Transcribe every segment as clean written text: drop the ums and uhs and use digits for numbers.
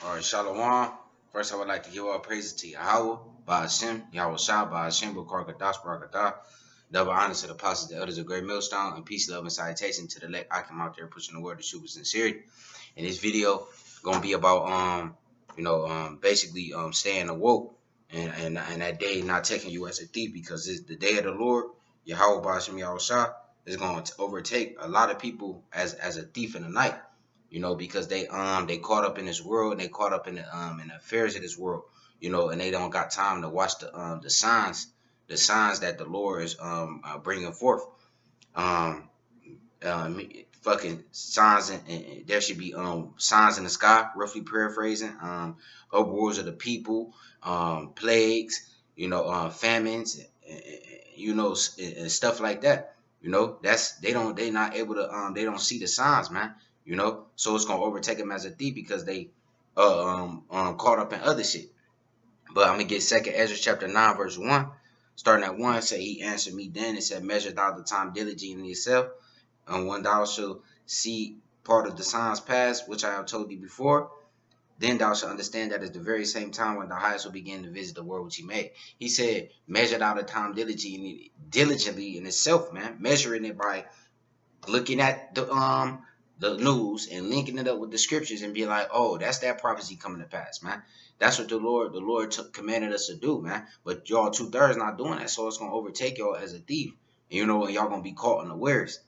All right, Shalom. First, I would like to give all praises to Yahweh, Ba'ashem, Yahweh Shah, Ba'ashem, Bukar Kadash, Barakadah. Double honor to the apostles, the elders of Great Millstone, and peace, love, and salutation to the elect. I come out there pushing the word of truth with sincerity. And this video gonna be about basically staying awoke and that day not taking you as a thief, because it's the day of the Lord. Yahweh Ba'ashem, Yahweh Shah is going to overtake a lot of people as a thief in the night. Because they caught up in this world, and they caught up in the affairs of this world, and they don't got time to watch the signs that the Lord is bringing forth. Fucking signs, and there should be signs in the sky, roughly paraphrasing, upwards of the people, plagues, famines, and stuff like that. They not able to they don't see the signs, man. So it's gonna overtake them as a thief because they caught up in other shit. But I'm gonna get 2nd Ezra chapter 9 verse 1, starting at 1. Say, he answered me then and said, measure thou the time diligently in yourself, and when thou shalt see part of the signs past, which I have told thee before, then thou shalt understand that it's the very same time when the highest will begin to visit the world which he made. He said, measure out the time diligently in itself, man. Measuring it by looking at the news and linking it up with the scriptures and be like, oh, that's that prophecy coming to pass, man. That's what the Lord commanded us to do, man. But y'all 2/3 not doing that, so it's gonna overtake y'all as a thief. And and y'all gonna be caught unawares.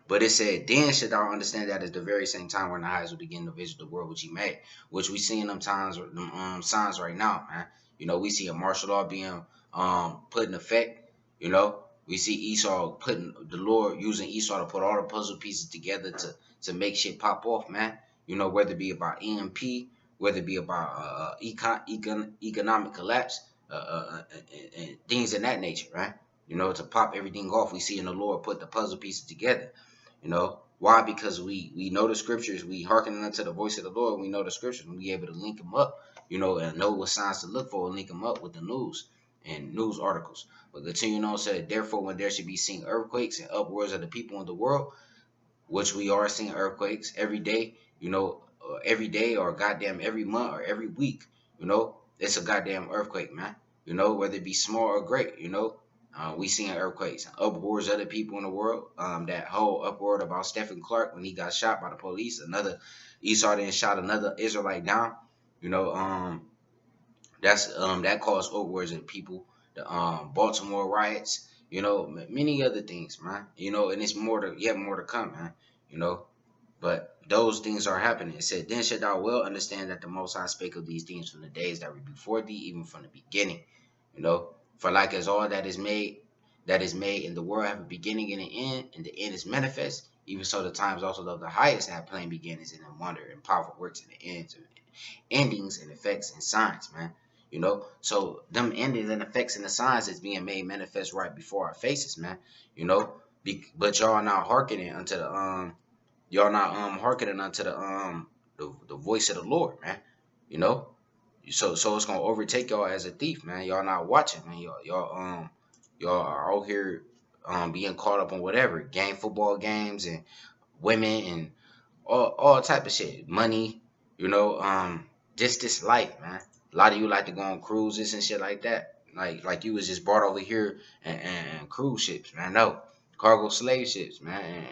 But it said, then should thou understand that it's the very same time when the highest will begin to visit the world which he made, which we see in them times, signs right now, man. We see a martial law being put in effect. We see Esau the Lord using Esau to put all the puzzle pieces together to make shit pop off, man. Whether it be about EMP, whether it be about economic collapse, and things of that nature, right? To pop everything off, we see in the Lord put the puzzle pieces together. Why? Because we know the scriptures, we hearken unto the voice of the Lord, we know the scriptures, and we able to link them up, and know what signs to look for and link them up with the news and news articles. But continuing on, said, therefore, when there should be seen earthquakes and upwards of the people in the world, which we are seeing earthquakes every day, every day or goddamn every month or every week, it's a goddamn earthquake, man. Whether it be small or great, we seeing earthquakes, upwards of the people in the world. That whole uproar about Stephen Clark when he got shot by the police, another Esau then shot another Israelite down. That caused upwards of the people. The Baltimore riots, many other things, man. And it's more to come, man. But those things are happening. It said, then should thou well understand that the Most High spake of these things from the days that were before thee, even from the beginning. For like as all that is made in the world have a beginning and an end, and the end is manifest, even so the times also of the highest have plain beginnings, and in wonder and powerful works, and the ends, and endings and effects and signs, man. So them endings and effects and the signs is being made manifest right before our faces, man. But y'all not hearkening unto the the voice of the Lord, man. So it's gonna overtake y'all as a thief, man. Y'all not watching, man. Y'all are out here being caught up on whatever football games and women and all type of shit, money, just this life, man. A lot of you like to go on cruises and shit like that, like you was just brought over here and cruise ships, man. No, cargo slave ships, man.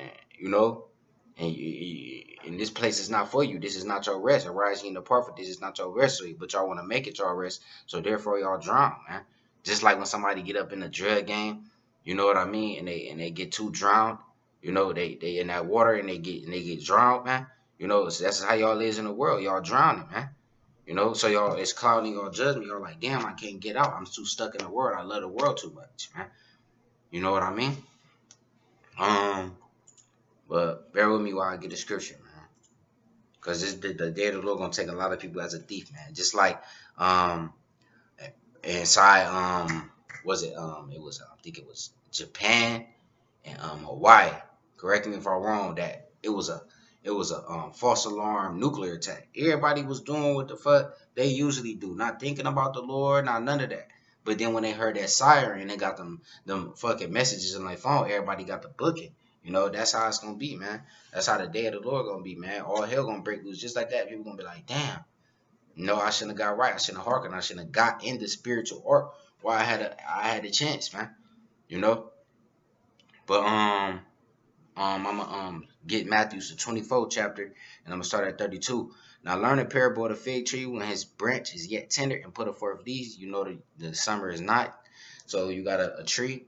And this place is not for you. This is not your rest. Arise ye and depart, for this is not your rest. But y'all want to make it your rest, so therefore y'all drown, man. Just like when somebody get up in a drug game, you know what I mean, and they get too drowned, they in that water and they get drowned, man. So that's how y'all is in the world. Y'all drowning, man. So y'all, it's clouding your judgment. Y'all like, damn, I can't get out. I'm too stuck in the world. I love the world too much, man. You know what I mean? But bear with me while I get the scripture, man. Because the day of the Lord gonna take a lot of people as a thief, man. Just like inside was it was I think it was Japan and Hawaii. Correct me if I'm wrong. That it was a false alarm nuclear attack. Everybody was doing what the fuck they usually do, not thinking about the Lord, not none of that. But then when they heard that siren and they got them fucking messages on their phone, everybody got the booking. You know, that's how it's gonna be, man. That's how the day of the Lord gonna be, man. All hell gonna break loose just like that. People gonna be like, damn, no, I shouldn't have got right. I shouldn't have hearkened. I shouldn't have got in the spiritual ark while I had a chance, man. You know? But I'm gonna get Matthew's the 24th chapter, and I'm gonna start at 32. Now learn the parable of the fig tree when his branch is yet tender and put forth leaves. You know the summer is not. So you got a tree,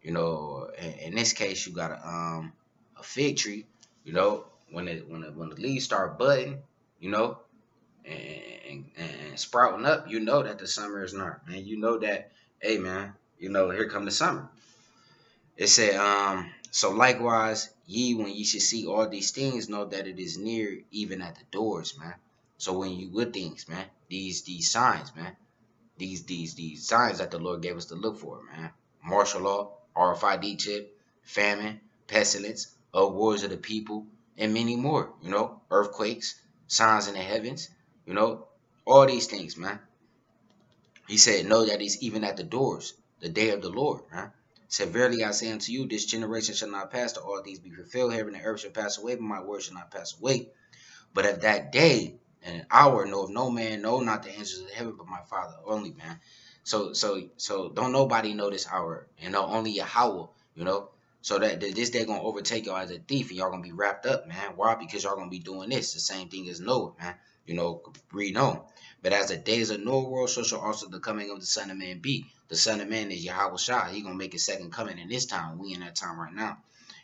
you know. In this case, you got a fig tree. You know, when the leaves start budding, you know, and sprouting up, you know that the summer is not. And you know that, hey man, you know here come the summer. It said, so likewise, ye, when ye should see all these things, know that it is near, even at the doors, man. So when you good things, man, these signs, man, these signs that the Lord gave us to look for, man. Martial law, RFID chip, famine, pestilence, wars of the people, and many more. You know, earthquakes, signs in the heavens. You know, all these things, man. He said, know that he's even at the doors, the day of the Lord. Huh? Said, verily I say unto you, this generation shall not pass till all these be fulfilled. Heaven and earth shall pass away, but my word shall not pass away. But at that day and an hour knoweth no man, no, not the angels of heaven, but my Father only, man. So don't nobody know this hour, you know, only Yahweh, you know. So that this day gonna overtake y'all as a thief, and y'all gonna be wrapped up, man. Why? Because y'all gonna be doing this, the same thing as Noah, man. You know, read on. But as the days of Noah world, so shall also the coming of the Son of Man be. The Son of Man is Yahweh Shah. He gonna make his second coming in this time. We in that time right now,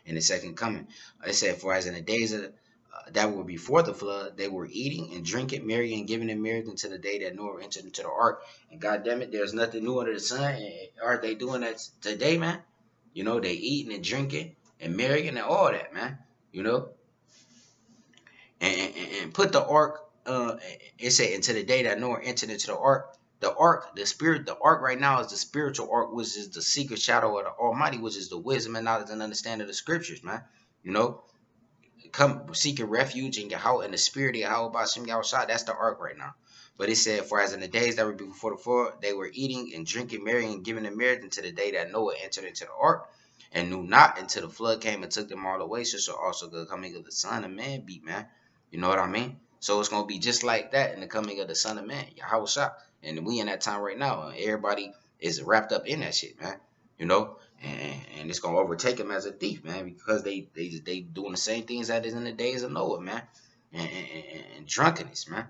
in the second coming. It said, for as in the days of that were before the flood, they were eating and drinking, marrying and giving in marriage until the day that Noah entered into the ark. And God damn it, there's nothing new under the sun. And aren't they doing that today, man? You know, they eating and drinking and marrying and all that, man. You know, and put the ark. It said until the day that Noah entered into the ark. The ark, the spirit, the ark right now is the spiritual ark, which is the secret shadow of the Almighty, which is the wisdom and knowledge and understanding of the scriptures, man. You know, come seeking refuge in Yahweh and the spirit of Yahweh Bashem Yahweh. That's the ark right now. But it said, for as in the days that were before the flood, they were eating and drinking, marrying and giving in marriage until the day that Noah entered into the ark, and knew not until the flood came and took them all away. So shall also the coming of the Son of Man be, man. You know what I mean? So it's gonna be just like that in the coming of the Son of Man, Yahweh Shah. And we in that time right now. Everybody is wrapped up in that shit, man. You know, and it's gonna overtake him as a thief, man, because they doing the same things that is in the days of Noah, man, and drunkenness, man.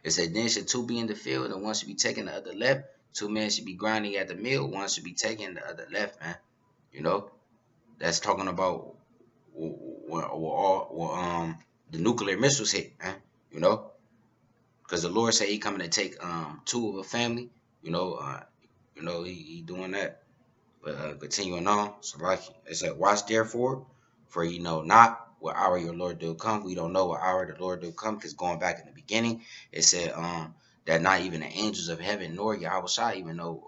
It said, then should two be in the field, and one should be taking the other left. Two men should be grinding at the mill, one should be taking the other left, man. You know, that's talking about when the nuclear missiles hit, man. You know, because the Lord said he coming to take two of a family. You know, he doing that. But continuing on, so like it said, watch therefore, for you know not what hour your Lord will come. We don't know what hour the Lord will come, because going back in the beginning, it said that not even the angels of heaven nor Yahweh Shai even know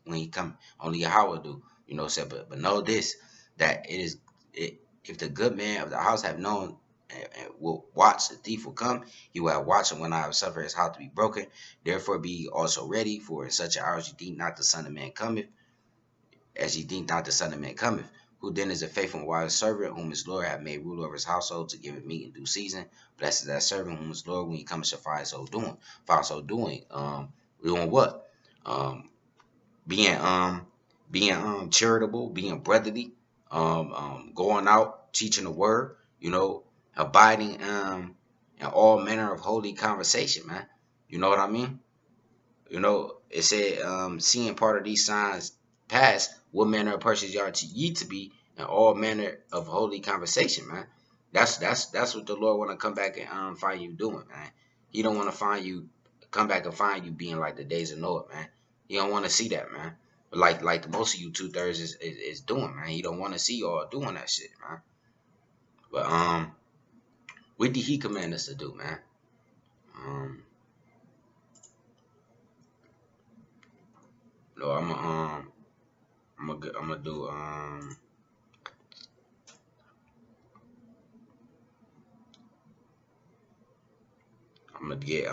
when he come. Only Yahweh do. You know, said but know this, that if the good man of the house have known and will watch the thief will come, he will have watched him when I have suffered his house to be broken. Therefore be also ready, for in such hours you think not the Son of Man cometh, as ye think not the Son of Man cometh. Who then is a faithful and wise servant, whom his Lord hath made ruler over his household, to give it meat in due season? Blessed is that servant whom his Lord, when he cometh, shall find so doing. Doing what? Being charitable, being brotherly, going out, teaching the word, you know, abiding in all manner of holy conversation, man. You know what I mean? You know, it said, seeing part of these signs pass, what manner of persons you are to ye to be in all manner of holy conversation, man. That's what the Lord want to come back and find you doing, man. He don't want to find you come back and find you being like the days of Noah, man. He don't want to see that, man. But like most of you 2/3 is doing, man. He don't want to see y'all doing that shit, man. But what did he command us to do, man? No, I'm gonna do I'm gonna get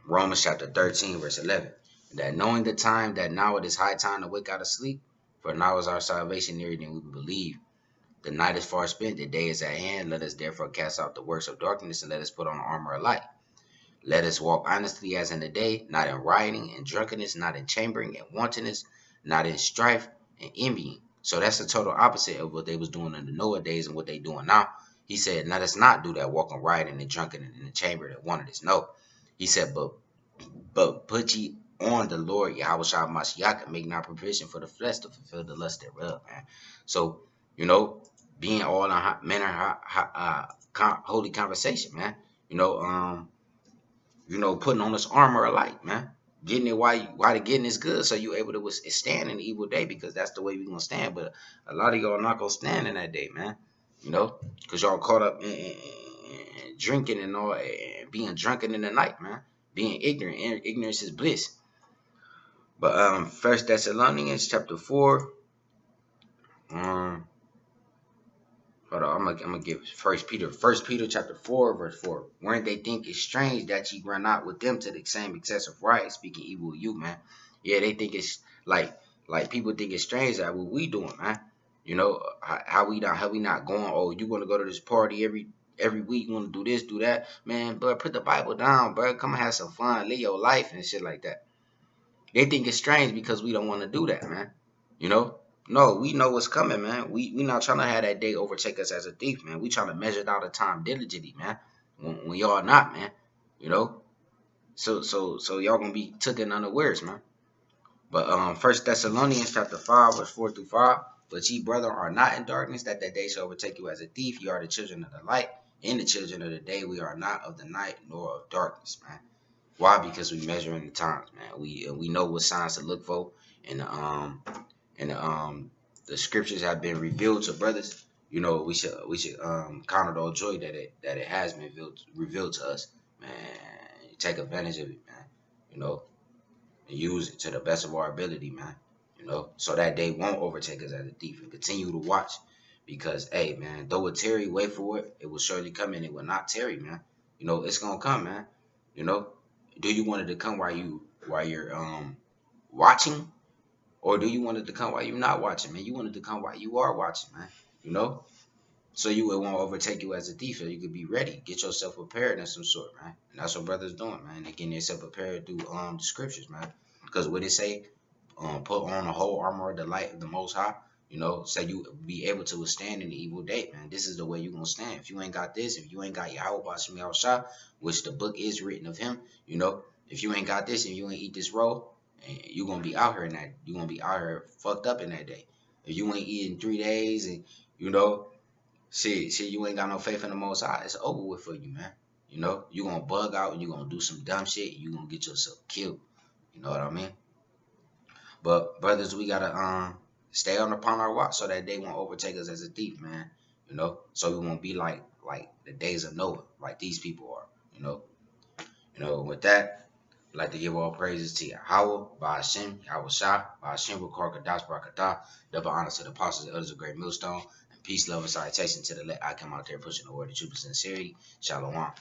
Romans chapter 13 verse 11. That knowing the time that now it is high time to wake out of sleep, for now is our salvation nearer than we believe. The night is far spent, the day is at hand. Let us therefore cast out the works of darkness, and let us put on the armor of light. Let us walk honestly as in the day, not in rioting and drunkenness, not in chambering and wantonness, not in strife and envying. So that's the total opposite of what they was doing in the Noah days and what they doing now. He said, let us not do that, walking rioting and drunken in the chamber and wantonness. No. He said, but put ye on the Lord Yahweh Shah Mashiach and make not provision for the flesh to fulfill the lust thereof, man. So, being all in manner holy conversation, man. Putting on this armor of light, man. Getting it while the getting is good, so you able to stand in the evil day, because that's the way we gonna stand. But a lot of y'all not gonna stand in that day, man. Because y'all caught up in drinking and all, and being drunken in the night, man. Being ignorant, and ignorance is bliss. But First Thessalonians chapter 4. Hold on, I'm gonna give First Peter chapter 4 verse 4. When they think it's strange that ye run out with them to the same excessive riot, speaking evil of you, man. Yeah, they think it's like people think it's strange that what we doing, man. How we not going? Oh, you gonna go to this party every week? You wanna do this, do that, man? But put the Bible down, bro. Come and have some fun, live your life and shit like that. They think it's strange because we don't want to do that, man. No, we know what's coming, man. We not trying to have that day overtake us as a thief, man. We trying to measure out the time diligently, man. When y'all not, man. So y'all gonna be taken unawares, man. But First Thessalonians chapter 5 verse 4 through 5. But ye, brethren, are not in darkness, that day shall overtake you as a thief. Ye are the children of the light, and the children of the day. We are not of the night nor of darkness, man. Why? Because we measuring the times, man. We know what signs to look for, and the scriptures have been revealed to brothers. We should count it all joy that it has been revealed to us, man. Take advantage of it, man. And use it to the best of our ability, man. So that day won't overtake us as a thief, and continue to watch, because hey, man, though it tarry, wait for it. It will surely come, and it will not tarry, man. It's gonna come, man. Do you want it to come while you're watching, or do you want it to come while you're not watching, man? You want it to come while you are watching, man. So it won't overtake you as a thief, so you could be ready, get yourself prepared in some sort, man. And that's what brothers doing, man. They getting themselves prepared through the scriptures, man. Because what it say, put on the whole armor of the light of the Most High. So you be able to withstand in the evil day, man. This is the way you gonna stand. If you ain't got this, if you ain't got Yahweh Bashim Yahushua, which the book is written of him, if you ain't got this and you ain't eat this roll, you gonna be out here you gonna be out here fucked up in that day. If you ain't eating 3 days and shit, you ain't got no faith in the Most High, it's over with for you, man. You gonna bug out and you gonna do some dumb shit. You gonna get yourself killed. You know what I mean? But brothers, we gotta stay upon our watch, so that day won't overtake us as a thief, man. So we won't be like the days of Noah, like these people are. With that, I'd like to give all praises to Yahweh, Ba'ashem, Yahweh Shah, Ba'ashem, Rukar Kadash Barakatah, double honor to the apostles and others of Great Millstone, and peace, love, and salutation to the let I come out there pushing the word of truth and sincerity. Shalom.